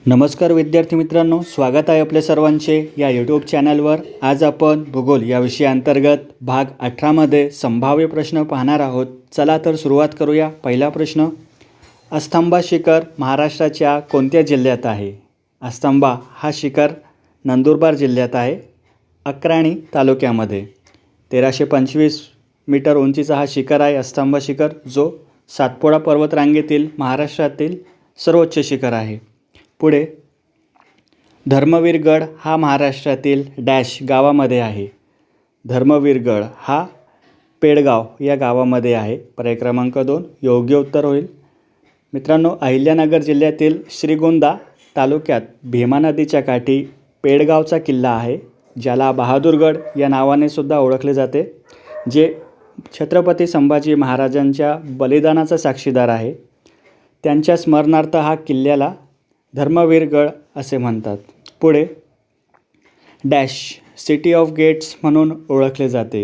नमस्कार विद्यार्थी मित्रांनो, स्वागत आहे आपल्या सर्वांचे या यूट्यूब चॅनलवर। आज आपण भूगोल या विषयाअंतर्गत भाग 18 मध्ये संभाव्य प्रश्न पाहणार आहोत। चला तर सुरुवात करूया। पहिला प्रश्न, अस्तंबा शिखर महाराष्ट्राच्या कोणत्या जिल्ह्यात आहे? अस्तंबा हा शिखर नंदुरबार जिल्ह्यात आहे, अक्राणी तालुक्यामध्ये। 1325 मीटर उंचीचा हा शिखर आहे अस्तंबा शिखर, जो सातपुडा पर्वतरांगेतील महाराष्ट्रातील सर्वोच्च शिखर आहे। पुढे, धर्मवीरगड हा महाराष्ट्रातील डॅश गावामध्ये आहे? धर्मवीरगड हा पेडगाव या गावामध्ये आहे। पर्याय क्रमांक 2 योग्य उत्तर होईल। मित्रांनो, अहिल्यानगर जिल्ह्यातील श्रीगोंदा तालुक्यात भीमा नदीच्या काठी पेडगावचा किल्ला आहे, ज्याला बहादूरगड या नावाने सुद्धा ओळखले जाते, जे छत्रपती संभाजी महाराजांच्या बलिदानाचा साक्षीदार आहे। त्यांच्या स्मरणार्थ हा किल्ल्याला धर्मवीरगड असे म्हणतात। पुढे, डॅश सिटी ऑफ गेट्स म्हणून ओळखले जाते?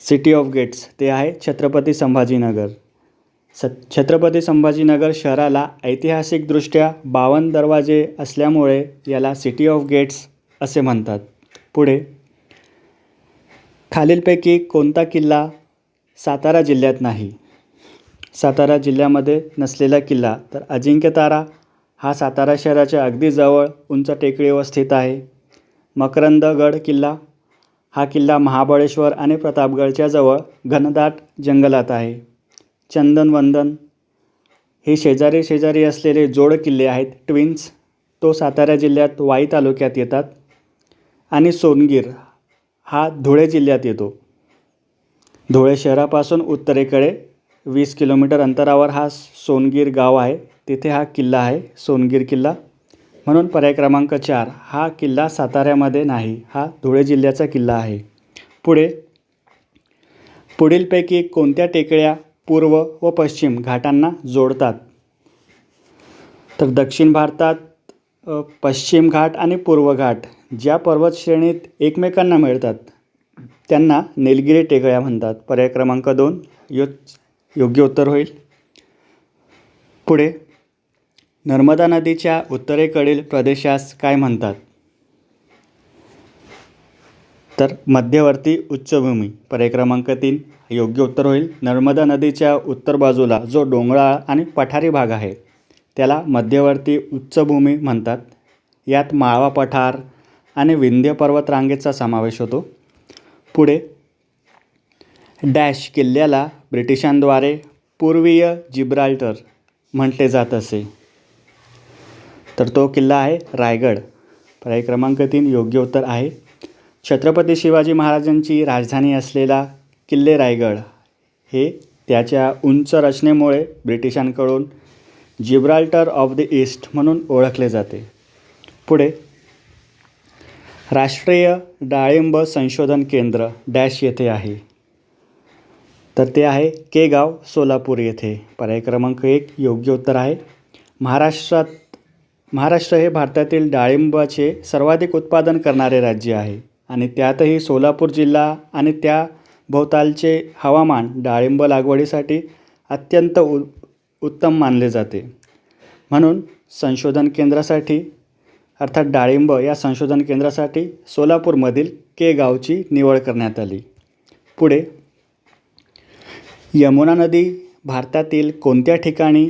सिटी ऑफ गेट्स ते आहे छत्रपती संभाजीनगर। छत्रपती संभाजीनगर शहराला ऐतिहासिकदृष्ट्या 52 दरवाजे असल्यामुळे याला सिटी ऑफ गेट्स असे म्हणतात। पुढे, खालीलपैकी कोणता किल्ला सातारा जिल्ह्यात नाही? सातारा जिल्ह्यामध्ये नसलेला किल्ला तर अजिंक्यतारा हा सातारा शहराच्या अगदी जवळ उंच टेकडीवर स्थित आहे। मकरंदगड किल्ला हा किल्ला महाबळेश्वर आणि प्रतापगडच्या जवळ घनदाट जंगलात आहे। चंदनवंदन हे शेजारी शेजारी असलेले जोड किल्ले आहेत, ट्विन्स, तो सातारा जिल्ह्यात वाई तालुक्यात येतात। आणि सोनगीर हा धुळे जिल्ह्यात येतो। धुळे शहरापासून उत्तरेकडे 20 किलोमीटर अंतरावर हा सोनगीर गाव आहे, तिथे हा किल्ला आहे, सोनगीर किल्ला। म्हणून पर्याय क्रमांक 4 हा किल्ला साताऱ्यामध्ये नाही, हा धुळे जिल्ह्याचा किल्ला आहे। पुढे, पुढीलपैकी कोणत्या टेकड्या पूर्व व पश्चिम घाटांना जोडतात? तर दक्षिण भारतात पश्चिम घाट आणि पूर्व घाट ज्या पर्वत श्रेणीत एकमेकांना मिळतात त्यांना निलगिरी टेकड्या म्हणतात। पर्याय क्रमांक 2 योग्य उत्तर होईल। पुढे, नर्मदा नदीच्या उत्तरेकडील प्रदेशास काय म्हणतात? तर मध्यवर्ती उच्चभूमी। पर्याय क्रमांक 3 योग्य उत्तर होईल। नर्मदा नदीच्या उत्तर बाजूला जो डोंगराळ आणि पठारी भाग आहे त्याला मध्यवर्ती उच्चभूमी म्हणतात। यात माळवा पठार आणि विंध्य पर्वतरांगेचा समावेश होतो। पुढे, डॅश किल्ल्याला ब्रिटिशांद्वारे पूर्वीय जिब्राल्टर म्हटले जात असे? तर तो किल्ला आहे रायगड। पर्याय क्रमांक 3 योग्य उत्तर आहे। छत्रपती शिवाजी महाराजांची राजधानी असलेला किल्ले रायगड हे त्याच्या उंच रचनेमुळे ब्रिटिशांकडून जिब्राल्टर ऑफ द ईस्ट म्हणून ओळखले जाते। पुढे, राष्ट्रीय डाळिंब संशोधन केंद्र डॅश येथे आहे? तर ते आहे केगाव, सोलापूर येथे। पर्याय क्रमांक 1 योग्य उत्तर आहे। महाराष्ट्र हे भारतातील डाळिंबाचे सर्वाधिक उत्पादन करणारे राज्य आहे आणि त्यातही सोलापूर जिल्हा आणि त्या भोवतालचे हवामान डाळिंब लागवडीसाठी अत्यंत उत्तम मानले जाते। म्हणून संशोधन केंद्रासाठी अर्थात डाळिंब या संशोधन केंद्रासाठी सोलापूरमधील केगावची निवड करण्यात आली। पुढे, यमुना नदी भारतातील कोणत्या ठिकाणी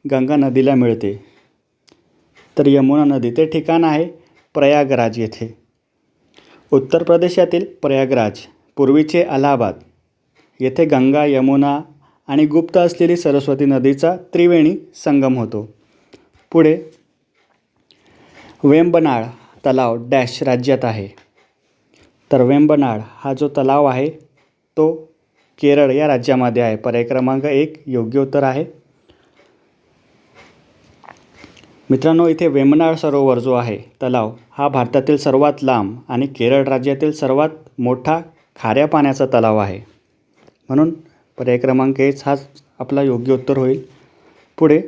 गंगा नदीला मिळते? तर यमुना नदी ते ठिकाण आहे प्रयागराज येथे। उत्तर प्रदेशातील प्रयागराज, पूर्वीचे अलाहाबाद येथे गंगा, यमुना आणि गुप्त असलेली सरस्वती नदीचा त्रिवेणी संगम होतो। पुढे, वेंबनाड तलाव डॅश राज्यात आहे? तर वेंबनाड हा जो तलाव आहे तो केरळ या राज्यामध्ये आहे। पर्याय क्रमांक 1 योग्य उत्तर आहे। मित्रांनो, इथे वेंबनाड सरोवर जो आहे तलाव हा भारतातील सर्वात लांब आणि केरळ राज्यातील सर्वात मोठा खाऱ्या पाण्याचा तलाव आहे। म्हणून पर्याय क्रमांक 1 हाच आपला योग्य उत्तर होईल। पुढे,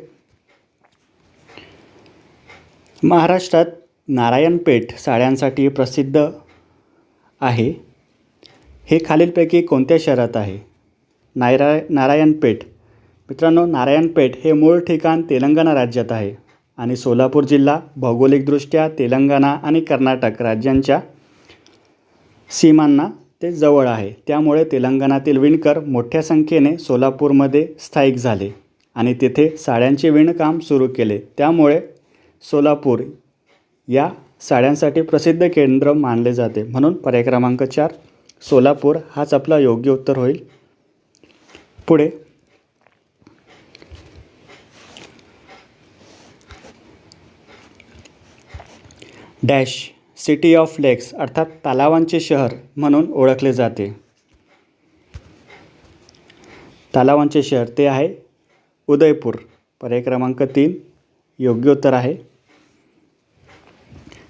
महाराष्ट्रात नारायणपेठ साड्यांसाठी प्रसिद्ध आहे, हे खालीलपैकी कोणत्या शहरात आहे? नारायणपेठ मित्रांनो, नारायणपेठ हे मूळ ठिकाण तेलंगणा राज्यात आहे आणि सोलापूर जिल्हा भौगोलिकदृष्ट्या तेलंगणा आणि कर्नाटक राज्यांच्या सीमांना ते जवळ आहे. त्यामुळे तेलंगणातील विणकर मोठ्या संख्येने सोलापूरमध्ये स्थायिक झाले आणि तिथे साड्यांचे विणकाम सुरू केले. त्यामुळे सोलापूर या साड्यांसाठी प्रसिद्ध केंद्र मानले जाते. म्हणून पर्याय क्रमांक 4 सोलापूर हाच आपला योग्य उत्तर होईल. पुढे डॅश सिटी ऑफ लेक्स अर्थात तलावांचे शहर म्हणून ओळखले जाते. तलावांचे शहर ते आहे उदयपूर. पर्याय क्रमांक 3 योग्य उत्तर आहे.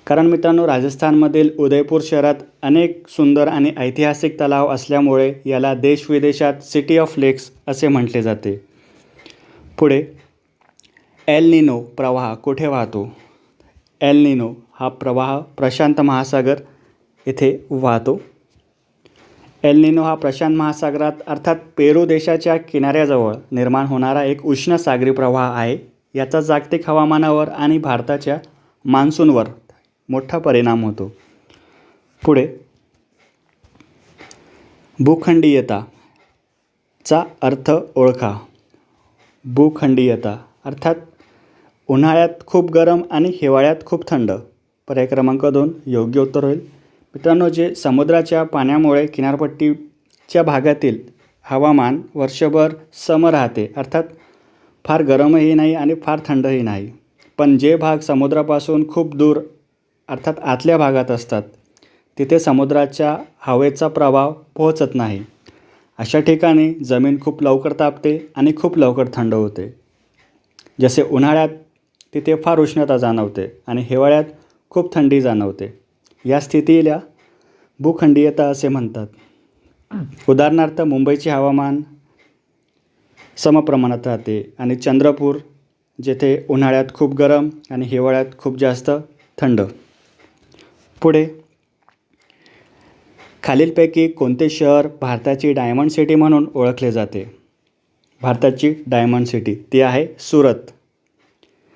कारण मित्रांनो, राजस्थानमधील उदयपूर शहरात अनेक सुंदर आणि ऐतिहासिक तलाव असल्यामुळे याला देशविदेशात सिटी ऑफ लेक्स असे म्हटले जाते. पुढे एल निनो प्रवाह कुठे वाहतो? एल निनो हा प्रवाह प्रशांत महासागर येथे वाहतो. एल निनो हा प्रशांत महासागरात अर्थात पेरू देशाच्या किनाऱ्याजवळ निर्माण होणारा एक उष्ण सागरी प्रवाह आहे. याचा जागतिक हवामानावर आणि भारताच्या मान्सूनवर मोठा परिणाम होतो. पुढे भूखंडीयताचा अर्थ ओळखा. भूखंडीयता अर्थात उन्हाळ्यात खूप गरम आणि हिवाळ्यात खूप थंड. पर्याय क्रमांक 2 योग्य उत्तर होईल. मित्रांनो, जे समुद्राच्या पाण्यामुळे किनारपट्टीच्या भागातील हवामान वर्षभर सम राहते, अर्थात फार गरमही नाही आणि फार थंडही नाही. पण जे भाग समुद्रापासून खूप दूर अर्थात आतल्या भागात असतात तिथे समुद्राच्या हवेचा प्रभाव पोहोचत नाही. अशा ठिकाणी जमीन खूप लवकर तापते आणि खूप लवकर थंड होते. जसे उन्हाळ्यात तिथे फार उष्णता जाणवते आणि हिवाळ्यात खूप थंडी जाणवते. या स्थितीला भूखंडीयता असे म्हणतात. उदाहरणार्थ मुंबईचे हवामान समप्रमाणात राहते आणि चंद्रपूर जेथे उन्हाळ्यात खूप गरम आणि हिवाळ्यात खूप जास्त थंड. पुढे खालीलपैकी कोणते शहर भारताची डायमंड सिटी म्हणून ओळखले जाते? भारताची डायमंड सिटी ती आहे सुरत.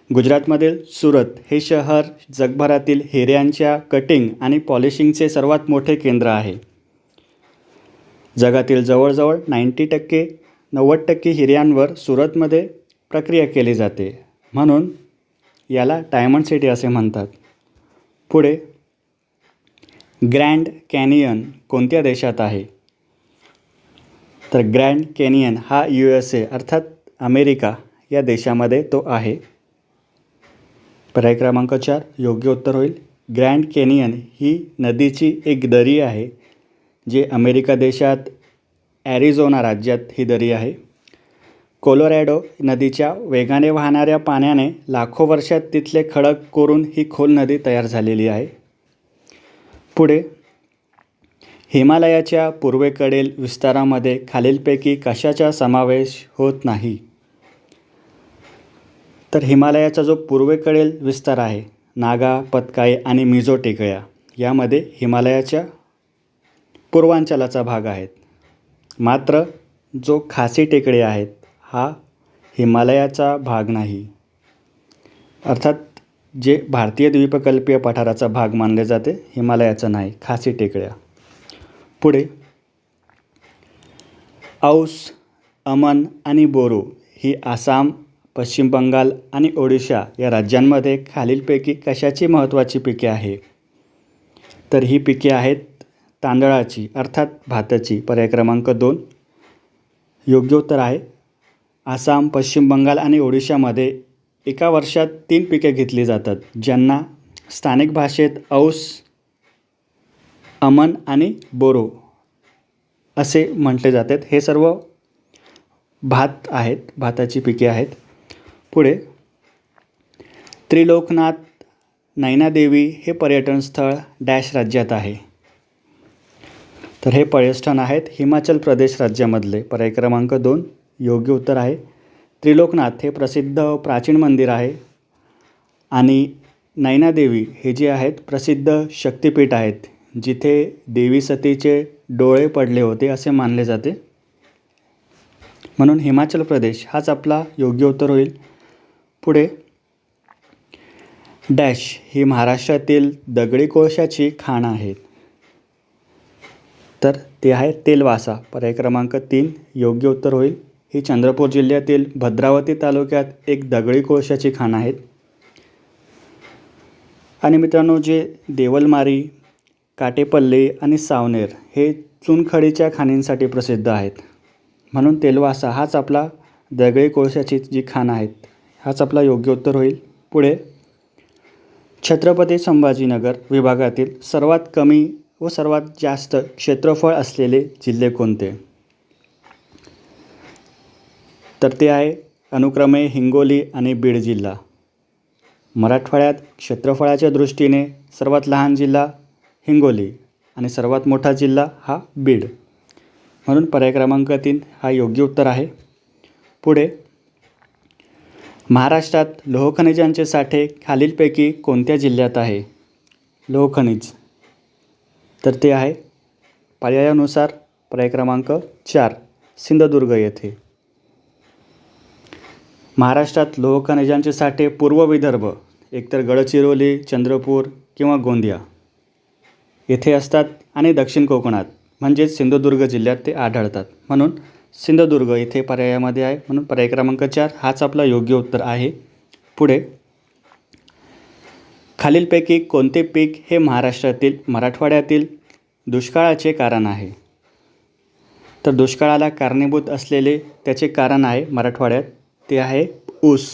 गुजरातमधील सुरत हे शहर जगभरातील हिऱ्यांच्या कटिंग आणि पॉलिशिंगचे सर्वात मोठे केंद्र आहे. जगातील जवळजवळ 90% हिऱ्यांवर सुरतमध्ये प्रक्रिया केली जाते. म्हणून याला डायमंड सिटी असे म्हणतात. पुढे ग्रँड कॅनियन कोणत्या देशात आहे? तर ग्रँड कॅनियन हा USA अर्थात अमेरिका या देशामध्ये तो आहे. पर्याय क्रमांक 4 योग्य उत्तर होईल. ग्रँड कॅनियन ही नदीची एक दरी आहे जे अमेरिका देशात ॲरिझोना राज्यात ही दरी आहे. कोलोरॅडो नदीच्या वेगाने वाहणाऱ्या पाण्याने लाखो वर्षात तिथले खडक कोरून ही खोल नदी तयार झालेली आहे. पुढे हिमालयाच्या पूर्वेकडील विस्तारामध्ये खालीलपैकी कशाचा समावेश होत नाही? तर हिमालयाचा जो पूर्वेकडील विस्तार आहे, नागा, पत्काई आणि मिझो टेकड्या यामध्ये हिमालयाच्या पूर्वांचलाचा भाग आहेत. मात्र जो खासी टेकडी आहेत हा हिमालयाचा भाग नाही. अर्थात जे भारतीय द्वीपकल्पीय पठाराचा भाग मानले जाते, हिमालयाचा नाही, खासी टेकड्या. पुढे औस, अमन आणि बोरो ही आसाम, पश्चिम बंगाल आणि ओडिशा या राज्यांमध्ये खालीलपैकी कशाची महत्त्वाची पिके आहे? तर ही पिके आहेत तांदळाची अर्थात भाताची. पर्याय क्रमांक 2 योग्य उत्तर आहे. आसाम, पश्चिम बंगाल आणि ओडिशामध्ये एका वर्षात 3 पिके घेतली जातात, ज्यांना स्थानिक भाषेत औस, अमन आणि बोरो असे म्हटले जातात. हे सर्व भात आहेत, भाताची पिके आहेत. पुढे त्रिलोकनाथ नैनादेवी हे पर्यटन स्थळ डॅश राज्यात आहे? तर हे पर्यटन आहेत हिमाचल प्रदेश राज्यामधले. पर्याय क्रमांक 2 योग्य उत्तर आहे. त्रिलोकनाथ हे प्रसिद्ध प्राचीन मंदिर आहे आणि नैनादेवी हे जे आहेत प्रसिद्ध शक्तिपीठ आहेत, जिथे देवी सतीचे डोळे पडले होते असे मानले जाते. म्हणून हिमाचल प्रदेश हाच आपला योग्य उत्तर होईल. पुढे डॅश ही महाराष्ट्रातील दगडी कोळशाची खाण आहे. तर ते आहे तेलवासा. पर्याय क्रमांक 3 योग्य उत्तर होईल. ही चंद्रपूर जिल्ह्यातील भद्रावती तालुक्यात एक दगडी कोळशाची खाण आहे. आणि मित्रांनो, जे देवलमारी, काटेपल्ली आणि सावनेर हे चुनखडीच्या खाणींसाठी प्रसिद्ध आहेत. म्हणून तेलवासा हाच आपला दगडी कोळशाची जी खाण आहेत हाच आपला योग्य उत्तर होईल. पुढे, छत्रपती संभाजीनगर विभागातील सर्वात कमी व सर्वात जास्त क्षेत्रफळ असलेले जिल्हे कोणते? तर ते आहे अनुक्रमे हिंगोली आणि बीड जिल्हा. मराठवाड्यात क्षेत्रफळाच्या दृष्टीने सर्वात लहान जिल्हा हिंगोली आणि सर्वात मोठा जिल्हा हा बीड. म्हणून पर्याय क्रमांक 3 हा योग्य उत्तर आहे. पुढे, महाराष्ट्रात लोहखनिजांचे साठे खालीलपैकी कोणत्या जिल्ह्यात आहे? लोहखनिज, तर ते आहे पर्यायानुसार पर्याय क्रमांक 4 सिंधुदुर्ग येथे. महाराष्ट्रात लोहखनिजांचे साठे पूर्व विदर्भ, एकतर गडचिरोली, चंद्रपूर किंवा गोंदिया येथे असतात आणि दक्षिण कोकणात म्हणजेच सिंधुदुर्ग जिल्ह्यात ते आढळतात. म्हणून सिंधुदुर्ग येथे पर्यायामध्ये आहे. म्हणून पर्याय क्रमांक 4 हाच आपला योग्य उत्तर आहे. पुढे, खालीलपैकी कोणते पीक हे महाराष्ट्रातील मराठवाड्यातील दुष्काळाचे कारण आहे? तर दुष्काळाला कारणीभूत असलेले त्याचे कारण आहे मराठवाड्यात ते आहे ऊस.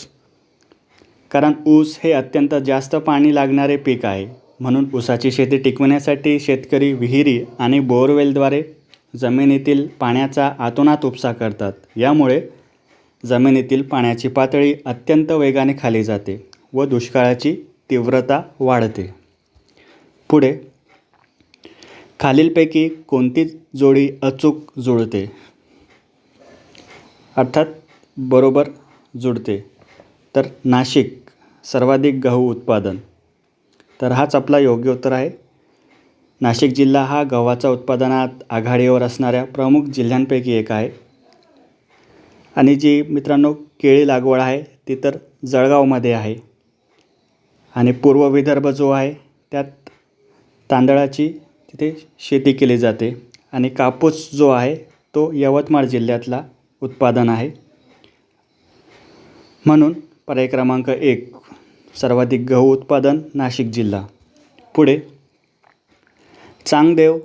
कारण ऊस हे अत्यंत जास्त पाणी लागणारे पीक आहे. म्हणून ऊसाची शेती टिकवण्यासाठी शेतकरी विहिरी आणि बोअरवेलद्वारे जमिनीतील पाण्याचा अतोनात उपसा करतात. यामुळे जमिनीतील पाण्याची पातळी अत्यंत वेगाने खाली जाते व दुष्काळाची तीव्रता वाढते. पुढे, खालीलपैकी कोणती जोडी अचूक जुळते, अर्थात बरोबर जुळते? तर नाशिक सर्वाधिक गहू उत्पादन, तर हाच आपला योग्य उत्तर आहे. नाशिक जिल्हा हा गव्हाच्या उत्पादनात आघाडीवर असणाऱ्या प्रमुख जिल्ह्यांपैकी एक आहे. आणि जी मित्रांनो केळी लागवड आहे ती तर जळगावमध्ये आहे. आणि पूर्व विदर्भ जो आहे त्यात तांदळाची तिथे शेती केली जाते. आणि कापूस जो आहे तो यवतमाळ जिल्ह्यातला उत्पादन आहे. म्हणून पर्याय क्रमांक 1 सर्वाधिक गहू उत्पादन नाशिक जिल्हा. पुढे, चांगदेव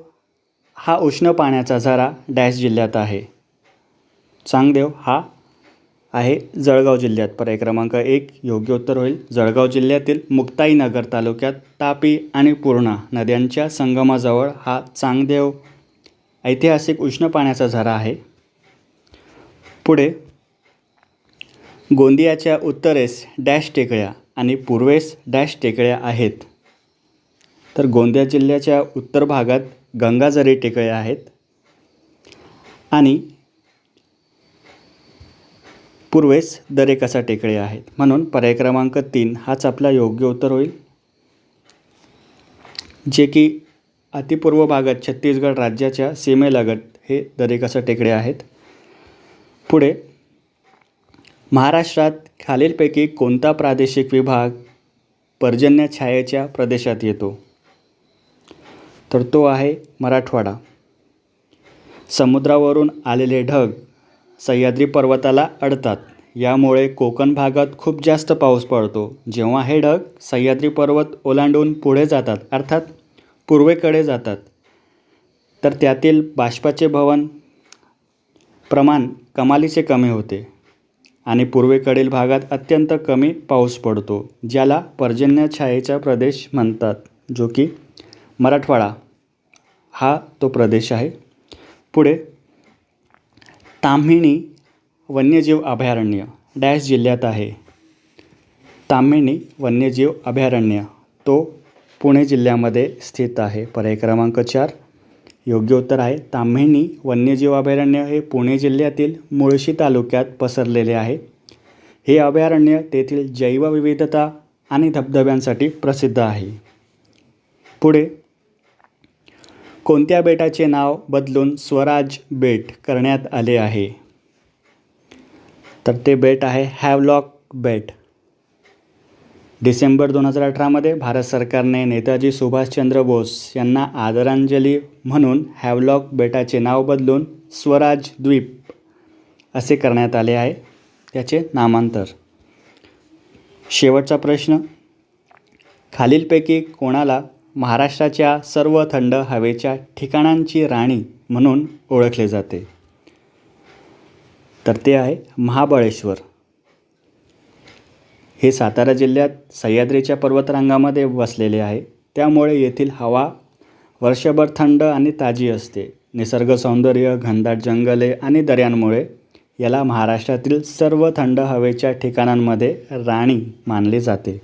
हा उष्ण पाण्याचा झरा डॅश जिल्ह्यात आहे? चांगदेव हा आहे जळगाव जिल्ह्यात. पर्याय क्रमांक 1 योग्य उत्तर होईल. जळगाव जिल्ह्यातील मुक्ताईनगर तालुक्यात तापी आणि पूर्णा नद्यांच्या संगमाजवळ हा चांगदेव ऐतिहासिक उष्ण पाण्याचा झरा आहे. पुढे, गोंदियाच्या उत्तरेस डॅश टेकड्या आणि पूर्वेस डॅश टेकड्या आहेत? तर गोंदिया जिल्ह्याच्या उत्तर भागात गंगाझरी टेकड्या आहेत आणि पूर्वेस दरेकसा टेकड्या आहेत. म्हणून पर्याय क्रमांक 3 हाच आपला योग्य उत्तर होईल. जे की अतिपूर्व भागात छत्तीसगड राज्याच्या सीमेलगत हे दरेकसा टेकड्या आहेत. पुढे, महाराष्ट्रात खालीलपैकी कोणता प्रादेशिक विभाग पर्जन्य छायेच्या प्रदेशात येतो? तर तो आहे मराठवाडा. समुद्रावरून आलेले ढग सह्याद्री पर्वताला अडतात. यामुळे कोकण भागात खूप जास्त पाऊस पडतो. जेव्हा हे ढग सह्याद्री पर्वत ओलांडून पुढे जातात अर्थात पूर्वेकडे जातात तर त्यातील बाष्पाचे भवन प्रमाण कमालीचे कमी होते आणि पूर्वेकडील भागात अत्यंत कमी पाऊस पडतो, ज्याला पर्जन्य छायेचा प्रदेश म्हणतात, जो की मराठवाडा हा तो प्रदेश आहे. पुढे, ताम्हिणी वन्यजीव अभयारण्य डॅश जिल्ह्यात आहे? ताम्हिणी वन्यजीव अभयारण्य तो पुणे जिल्ह्यामध्ये स्थित आहे. पर्याय क्रमांक 4 योग्य उत्तर आहे. ताम्हिणी वन्यजीव अभयारण्य हे पुणे जिल्ह्यातील मुळशी तालुक्यात पसरलेले आहे. हे अभयारण्य तेथील जैवविविधता आणि धबधब्यांसाठी प्रसिद्ध आहे. पुढे, कोणत्या बेटाचे नाव बदलून स्वराज बेट करण्यात आले आहे? तर ते बेट आहे हॅवलॉक बेट. डिसेंबर 2018मध्ये भारत सरकारने नेताजी सुभाषचंद्र बोस यांना आदरांजली म्हणून हॅवलॉक बेटाचे नाव बदलून स्वराज द्वीप असे करण्यात आले आहे. त्याचे नामांतर. शेवटचा प्रश्न. खालीलपैकी कोणाला महाराष्ट्राच्या सर्व थंड हवेच्या ठिकाणांची राणी म्हणून ओळखले जाते? तर ते आहे महाबळेश्वर. हे सातारा जिल्ह्यात सह्याद्रीच्या पर्वतरांगामध्ये वसलेले आहे. त्यामुळे येथील हवा वर्षभर थंड आणि ताजी असते. निसर्ग सौंदर्य, घनदाट जंगले आणि दऱ्यांमुळे याला महाराष्ट्रातील सर्व थंड हवेच्या ठिकाणांमध्ये राणी मानले जाते.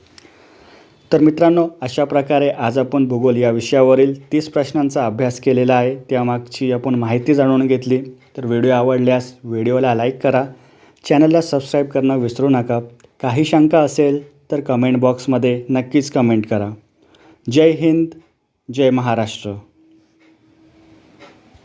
तर मित्रांनो, अशा प्रकारे आज आपण भूगोल या विषयावरील 30 प्रश्नांचा अभ्यास केलेला आहे. त्यामागची आपण माहिती जाणून घेतली. तर व्हिडिओ आवडल्यास व्हिडिओला लाईक करा, चॅनलला सबस्क्राईब करणं विसरू नका. काही शंका असेल तर कमेंट बॉक्समध्ये नक्कीच कमेंट करा. जय हिंद, जय महाराष्ट्र.